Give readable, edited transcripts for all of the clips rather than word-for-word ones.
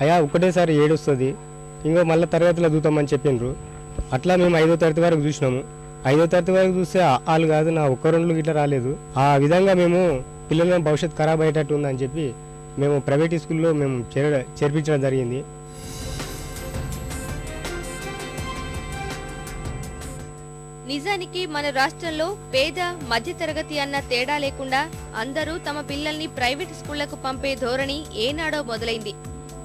అయ్యా ఒకటేసారి 7 వస్తుంది, ఇంకో మళ్ళీ తరగతిలో చూద్దామని చెప్పిండ్రు. అట్లా మేము 5వ తరగతి వరకు చూసినాము. 5వ తరగతి వరకు చూస్తే వాళ్ళు కాదు, నా ఒక్క 2 గిట్లా రాలేదు. ఆ విధంగా మేము పిల్లల భవిష్యత్తు ఖరాబ్ అయ్యేటట్టు ఉందని చెప్పి మేము ప్రైవేట్ స్కూల్లో మేము చేర్పించడం జరిగింది. నిజానికి మన రాష్ట్రంలో పేద మధ్యతరగతి అన్న తేడా లేకుండా అందరూ తమ పిల్లల్ని ప్రైవేట్ స్కూళ్లకు పంపే ధోరణి ఏనాడో మొదలైంది.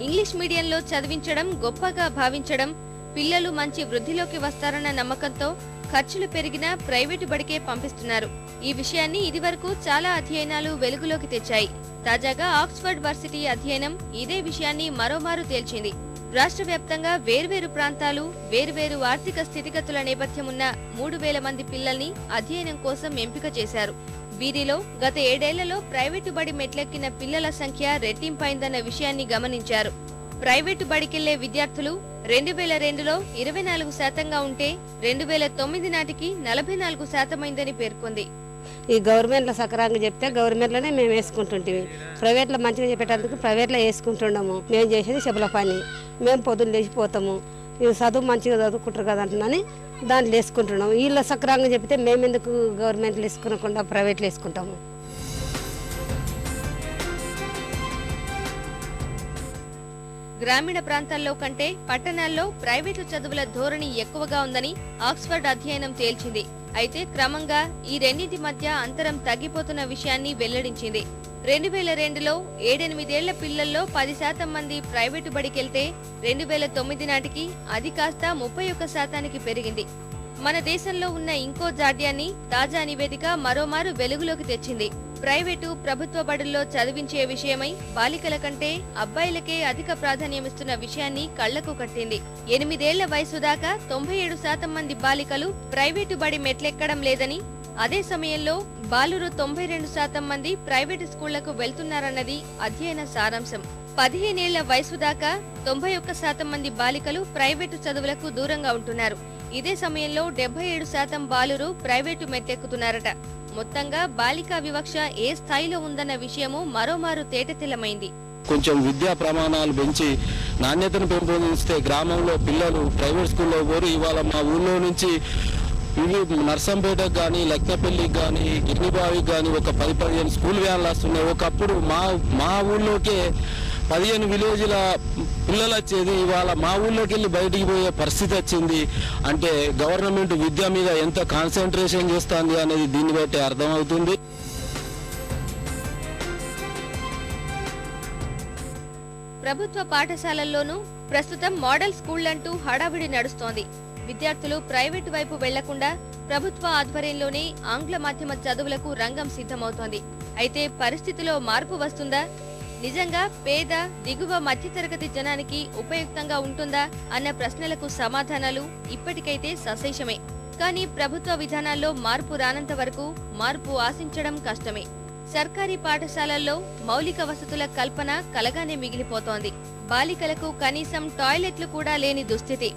ఇంగ్లీష్ మీడియంలో చదివించడం గొప్పగా భావించడం, పిల్లలు మంచి వృద్ధిలోకి వస్తారన్న నమ్మకంతో ఖర్చులు పెరిగినా ప్రైవేటు బడికే పంపిస్తున్నారు. ఈ విషయాన్ని ఇదివరకు చాలా అధ్యయనాలు వెలుగులోకి తెచ్చాయి. తాజాగా ఆక్స్ఫర్డ్ వర్సిటీ అధ్యయనం ఇదే విషయాన్ని మరోమారు తేల్చింది. రాష్ట్ర వ్యాప్తంగా వేర్వేరు ప్రాంతాలు, వేర్వేరు ఆర్థిక స్థితిగతుల నేపథ్యం ఉన్న 3000 మంది పిల్లల్ని అధ్యయనం కోసం ఎంపిక చేశారు. వీరిలో గత 7 ఏళ్లలో ప్రైవేటు బడి మెట్లెక్కిన పిల్లల సంఖ్య రెట్టింపైందన్న విషయాన్ని గమనించారు. ప్రైవేటు బడికెళ్లే విద్యార్థులు 2002లో 24% ఉంటే 2009 నాటికి 44% అయిందని పేర్కొంది. ఈ గవర్నమెంట్లో సక్రమంగా చెప్తే గవర్నమెంట్లోనే మేము వేసుకుంటుంటివి. ప్రైవేట్లో మంచిగా చెప్పేటందుకు ప్రైవేట్లో వేసుకుంటున్నాము. మేము చేసేది చెప్పుల పని. మేము పొద్దున్న లేచిపోతాము. ఇది చదువు మంచిగా చదువుకుంటారు కదా అంటున్నాని దాంట్లో వేసుకుంటున్నాము. వీళ్ళు సక్రమంగా చెప్తే మేము ఎందుకు గవర్నమెంట్లో వేసుకునకుండా ప్రైవేట్లో వేసుకుంటాము. గ్రామీణ ప్రాంతాల్లో కంటే పట్టణాల్లో ప్రైవేటు చదువుల ధోరణి ఎక్కువగా ఉందని ఆక్స్ఫర్డ్ అధ్యయనం తేల్చింది. అయితే క్రమంగా ఈ రెండింటి మధ్య అంతరం తగ్గిపోతున్న విషయాన్ని వెల్లడించింది. 2002లో 7-8 ఏళ్ల పిల్లల్లో 10% మంది ప్రైవేటు బడికెళ్తే 2009 నాటికి అది కాస్త 31%కి పెరిగింది. మన దేశంలో ఉన్న ఇంకో జాడ్యాన్ని తాజా నివేదిక మరోమారు వెలుగులోకి తెచ్చింది. ప్రైవేటు, ప్రభుత్వ బడుల్లో చదివించే విషయమై బాలికల కంటే అబ్బాయిలకే అధిక ప్రాధాన్యమిస్తున్న విషయాన్ని కళ్లకు కట్టింది. 8 ఏళ్ల వయసు దాకా 97% మంది బాలికలు ప్రైవేటు బడి మెట్లెక్కడం లేదని, అదే సమయంలో బాలురు 92% మంది ప్రైవేటు స్కూళ్లకు వెళ్తున్నారన్నది అధ్యయన సారాంశం. 15 ఏళ్ల వయసు దాకా 91% మంది బాలికలు ప్రైవేటు చదువులకు దూరంగా ఉంటున్నారు. ఇదే సమయంలో 77% బాలురు ప్రైవేటు మెట్లెక్కుతున్నారట. మొత్తంగా బాలికా వివక్ష ఏ స్థాయిలో ఉందన్న విషయము మరోమారు తేటతెల్లమైంది. కొంచెం విద్యా ప్రమాణాలు పెంచి నాణ్యతను పెంపొందిస్తే గ్రామంలో పిల్లలు ప్రైవేట్ స్కూల్లో పోరు. ఇవాళ మా ఊళ్ళో నుంచి నర్సంపేటకు కానీ, లెక్కపల్లికి కానీ, గిరిబావికి కానీ ఒక 10-15 స్కూల్ వ్యాన్లు వస్తున్నాయి. ఒకప్పుడు మా ఊళ్ళోకే 15 విలేజ్ల పిల్లలు వచ్చేది. ఇవాళ మా ఊళ్ళోకి వెళ్ళి బయటికి పోయే పరిస్థితి వచ్చింది. అంటే గవర్నమెంట్ విద్య మీద ఎంత కాన్సన్ట్రేషన్ చేస్తుంది అనేది దీన్ని బట్టి అర్థమవుతుంది. ప్రభుత్వ పాఠశాలల్లోనూ ప్రస్తుతం మోడల్ స్కూళ్లంటూ హడావిడి నడుస్తోంది. విద్యార్థులు ప్రైవేటు వైపు వెళ్లకుండా ప్రభుత్వ ఆధ్వర్యంలోనే ఆంగ్ల మాధ్యమ చదువులకు రంగం సిద్ధమవుతోంది. అయితే పరిస్థితిలో మార్పు వస్తుందా? నిజంగా పేద, దిగువ మధ్యతరగతి జనానికి ఉపయుక్తంగా ఉంటుందా అన్న ప్రశ్నలకు సమాధానాలు ఇప్పటికైతే సశేషమే. కానీ ప్రభుత్వ విధానాల్లో మార్పు రానంత వరకు మార్పు ఆశించడం కష్టమే. సర్కారీ పాఠశాలల్లో మౌలిక వసతుల కల్పన కలగానే మిగిలిపోతోంది. బాలికలకు కనీసం టాయిలెట్లు కూడా లేని దుస్థితి.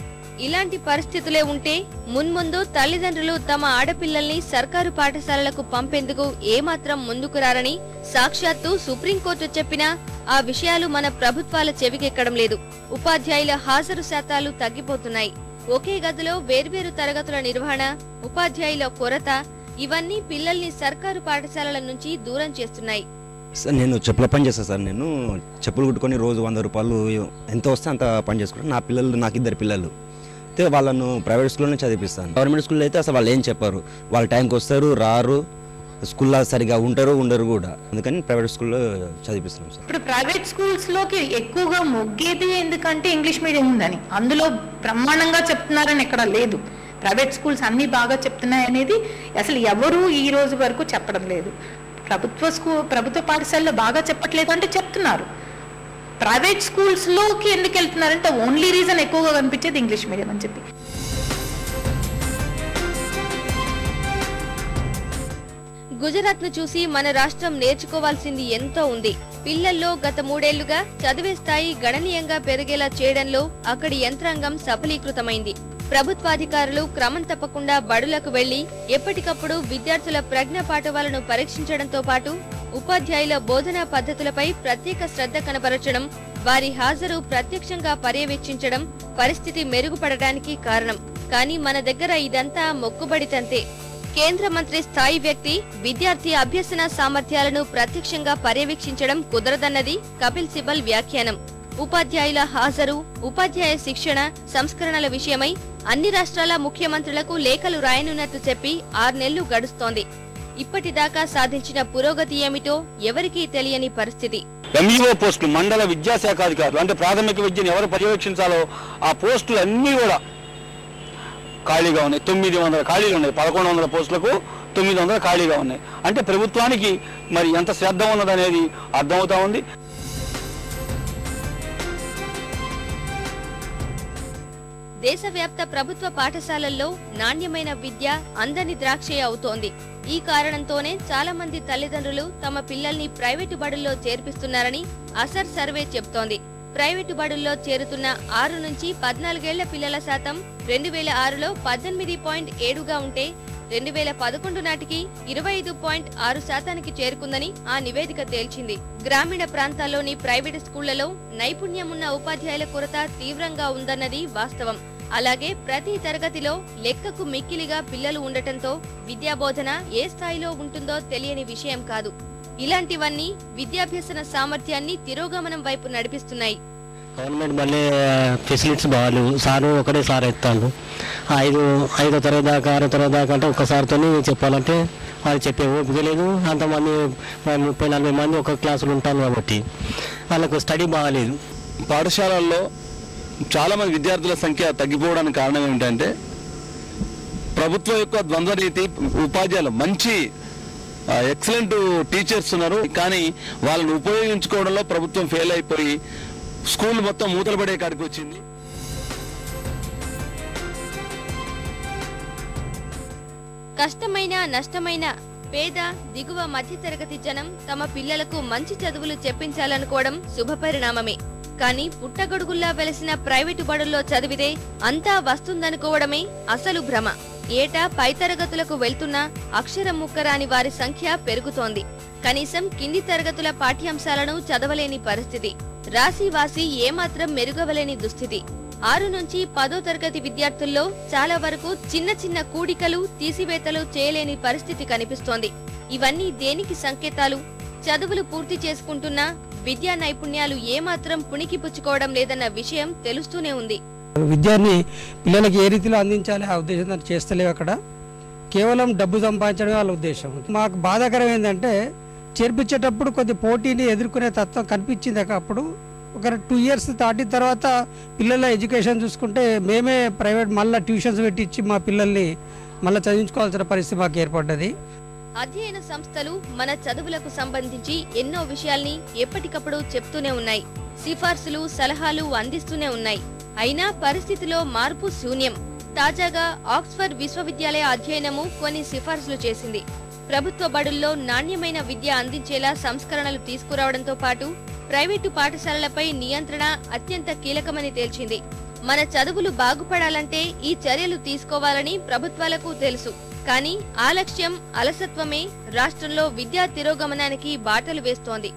ఇలాంటి పరిస్థితులే ఉంటే మున్ముందు తల్లిదండ్రులు తమ ఆడపిల్లల్ని సర్కారు పాఠశాలలకు పంపేందుకు ఏమాత్రం ముందుకు రారని సాక్షాత్తు సుప్రీంకోర్టు చెప్పినా ఆ విషయాలు మన ప్రభుత్వాల చెవికెక్కడం లేదు. ఉపాధ్యాయుల హాజరు శాతాలు తగ్గిపోతున్నాయి. ఒకే గదిలో వేర్వేరు తరగతుల నిర్వహణ, ఉపాధ్యాయుల కొరత ఇవన్నీ పిల్లల్ని సర్కారు పాఠశాలల నుంచి దూరం చేస్తున్నాయి. సార్ నేను చెప్పుల పని చేస్తాను సార్. నేను చెప్పులు కుట్టుకొని రోజు 100 రూపాయలు ఎంత వస్తే అంత పని చేసుకుంటాను. నా పిల్లలు, నాకు 2 పిల్లలు అయితే వాళ్ళను ప్రైవేట్ స్కూల్లోనే చదివిస్తాను. గవర్నమెంట్ స్కూల్లో అయితే అసలు వాళ్ళు ఏం చెప్పారు, వాళ్ళ టైంకి వస్తారు, రారు, స్కూల్లో సరిగా ఉంటారు, ఉండరు కూడా. అందుకని ప్రైవేట్ స్కూల్లో చదివిస్తున్నాం సార్. ఇప్పుడు ప్రైవేట్ స్కూల్స్లోకి ఎక్కువగా మొగ్గేది ఎందుకంటే ఇంగ్లీష్ మీడియం ఉందని, అందులో బ్రహ్మాండంగా చెప్తున్నారని ఎక్కడ లేదు. ప్రైవేట్ స్కూల్స్ అన్ని బాగా చెప్తున్నాయి అనేది అసలు ఎవరూ ఈ రోజు వరకు చెప్పడం లేదు. ప్రభుత్వ పాఠశాలలో బాగా చెప్పట్లేదు అంటే చెప్తున్నారు. ప్రైవేట్ స్కూల్స్లోకి ఎందుకు వెళ్తున్నారంటే ఓన్లీ రీజన్ ఎక్కువగా కనిపించేది ఇంగ్లీష్ మీడియం అని చెప్పి. గుజరాత్ ను చూసి మన రాష్ట్రం నేర్చుకోవాల్సింది ఎంతో ఉంది. పిల్లల్లో గత 3 ఏళ్లుగా చదివే స్థాయి గణనీయంగా పెరిగేలా చేయడంలో అక్కడి యంత్రాంగం సఫలీకృతమైంది. ప్రభుత్వాధికారులు క్రమం తప్పకుండా బడులకు వెళ్లి ఎప్పటికప్పుడు విద్యార్థుల ప్రజ్ఞ పాఠవాలను పరీక్షించడంతో పాటు ఉపాధ్యాయుల బోధనా పద్ధతులపై ప్రత్యేక శ్రద్ధ కనబరచడం, వారి హాజరు ప్రత్యక్షంగా పర్యవేక్షించడం పరిస్థితి మెరుగుపడడానికి కారణం. కానీ మన దగ్గర ఇదంతా మొక్కుబడితంతే. కేంద్ర మంత్రి స్థాయి వ్యక్తి విద్యార్థి అభ్యసన సామర్థ్యాలను ప్రత్యక్షంగా పర్యవేక్షించడం కుదరదన్నది కపిల్ సిబల్ వ్యాఖ్యానం. ఉపాధ్యాయుల హాజరు, ఉపాధ్యాయ శిక్షణ, సంస్కరణల విషయమై అన్ని రాష్ట్రాల ముఖ్యమంత్రులకు లేఖలు రాయనున్నట్టు చెప్పి 6 నెలలు గడుస్తోంది. ఇప్పటిదాకా సాధించిన పురోగతి ఏమిటో ఎవరికీ తెలియని పరిస్థితి. ఎంఈఓ పోస్టులు, మండల విద్యాశాఖాధికారులు అంటే ప్రాథమిక విద్యను ఎవరు పర్యవేక్షించాలో ఆ పోస్టులు అన్నీ కూడా ఖాళీగా ఉన్నాయి. 900 ఖాళీలు ఉన్నాయి. 1100 పోస్టులకు 900 ఖాళీగా ఉన్నాయి. అంటే ప్రభుత్వానికి మరి ఎంత శ్రద్ధ ఉన్నదనేది అర్థమవుతా ఉంది. దేశవ్యాప్త ప్రభుత్వ పాఠశాలల్లో నాణ్యమైన విద్య అందని ద్రాక్షే అవుతోంది. ఈ కారణంతోనే చాలా మంది తల్లిదండ్రులు తమ పిల్లల్ని ప్రైవేటు బడుల్లో చేర్పిస్తున్నారని అసర్ సర్వే చెప్తోంది. ప్రైవేటు బడుల్లో చేరుతున్న 6 నుంచి 14 ఏళ్ల పిల్లల శాతం 2006లో 18.7గా ఉంటే 2011 నాటికి 25.6% చేరుకుందని ఆ నివేదిక తేల్చింది. గ్రామీణ ప్రాంతాల్లోని ప్రైవేటు స్కూళ్లలో నైపుణ్యమున్న ఉపాధ్యాయుల కొరత తీవ్రంగా ఉందన్నది వాస్తవం. అలాగే ప్రతి తరగతిలో లెక్కకు మిక్కిలిగా పిల్లలు ఉండటంతో విద్యాబోధన ఏ స్థాయిలో ఉంటుందో తెలియని విషయం కాదు. ఇలాంటివన్నీ విద్యాభ్యసన సామర్థ్యాన్ని తిరోగమనం వైపు నడిపిస్తున్నాయి. గవర్నమెంట్ మళ్ళీ ఫెసిలిటీస్ బాగాలేవు. సారు ఒకటే సార్ ఎత్తాను. 5వ తరగతి దాకా 6వ తరగతి దాకా అంటే ఒక్కసారితో చెప్పాలంటే వాళ్ళు చెప్పే ఓపిక లేదు. అంతమంది 30-40 మంది ఒక క్లాసులు ఉంటాను కాబట్టి వాళ్ళకు స్టడీ బాగాలేదు. పాఠశాలల్లో చాలామంది విద్యార్థుల సంఖ్య తగ్గిపోవడానికి కారణం ఏమిటంటే ప్రభుత్వం యొక్క ద్వంద్వ రీతి. ఉపాధ్యాయులు మంచి ఎక్సలెంట్ టీచర్స్ ఉన్నారు, కానీ వాళ్ళని ఉపయోగించుకోవడంలో ప్రభుత్వం ఫెయిల్ అయిపోయి స్కూల్ మొత్తం మూతలు పడే కాడికి వచ్చింది. కష్టమైన నష్టమైన పేద దిగువ మధ్యతరగతి జనం తమ పిల్లలకు మంచి చదువులు చెప్పించాలనుకోవడం శుభపరిణామమే. కానీ పుట్టగొడుగుల్లా వెలసిన ప్రైవేటు బడుల్లో చదివితే అంతా వస్తుందనుకోవడమే అసలు భ్రమ. ఏటా పై తరగతులకు వెళ్తున్నా అక్షరం ముక్కరాని వారి సంఖ్య పెరుగుతోంది. కనీసం కింది తరగతుల పాఠ్యాంశాలను చదవలేని పరిస్థితి. రాశీవాసి ఏమాత్రం మెరుగవలేని దుస్థితి. 6 నుంచి 10వ తరగతి విద్యార్థుల్లో చాలా వరకు చిన్న చిన్న కూడికలు, తీసివేతలు చేయలేని పరిస్థితి కనిపిస్తోంది. ఇవన్నీ దేనికి సంకేతాలు? చదువులు పూర్తి చేసుకుంటున్నా విద్యా నైపుణ్యాలు ఏమాత్రం పుణికిపుచ్చుకోవడం లేదన్న విషయం తెలుస్తూనే ఉంది. విద్యాన్ని పిల్లలకి ఏ రీతిలో అందించాలి ఆ ఉద్దేశంతో చేస్తలేవు. అక్కడ కేవలం డబ్బు సంపాదించడమే వాళ్ళ ఉద్దేశం. మాకు బాధాకరం ఏంటంటే చేర్పించేటప్పుడు కొద్ది పోటీని ఎదుర్కొనే తత్వం కనిపించింది. అప్పుడు ఒక 2 ఇయర్స్ దాటిన తర్వాత పిల్లల ఎడ్యుకేషన్ చూసుకుంటే మేమే ప్రైవేట్ మళ్ళీ ట్యూషన్స్ పెట్టించి మా పిల్లల్ని మళ్ళీ చదివించుకోవాల్సిన పరిస్థితి మాకు ఏర్పడ్డది. అధ్యయన సంస్థలు మన చదువులకు సంబంధించి ఎన్నో విషయాల్ని ఎప్పటికప్పుడు చెప్తూనే ఉన్నాయి. సిఫార్సులు, సలహాలు అందిస్తూనే ఉన్నాయి. అయినా పరిస్థితిలో మార్పు శూన్యం. తాజాగా ఆక్స్ఫర్డ్ విశ్వవిద్యాలయ అధ్యయనము కొన్ని సిఫార్సులు చేసింది. ప్రభుత్వ బడుల్లో నాణ్యమైన విద్య అందించేలా సంస్కరణలు తీసుకురావడంతో పాటు ప్రైవేటు పాఠశాలలపై నియంత్రణ అత్యంత కీలకమని తేల్చింది. మన చదువులు బాగుపడాలంటే ఈ చర్యలు తీసుకోవాలని ప్రభుత్వాలకు తెలుసు. కానీ ఆలస్యం, అలసత్వమే రాష్ట్రంలో విద్యా తిరోగమనానికి బాటలు వేస్తోంది.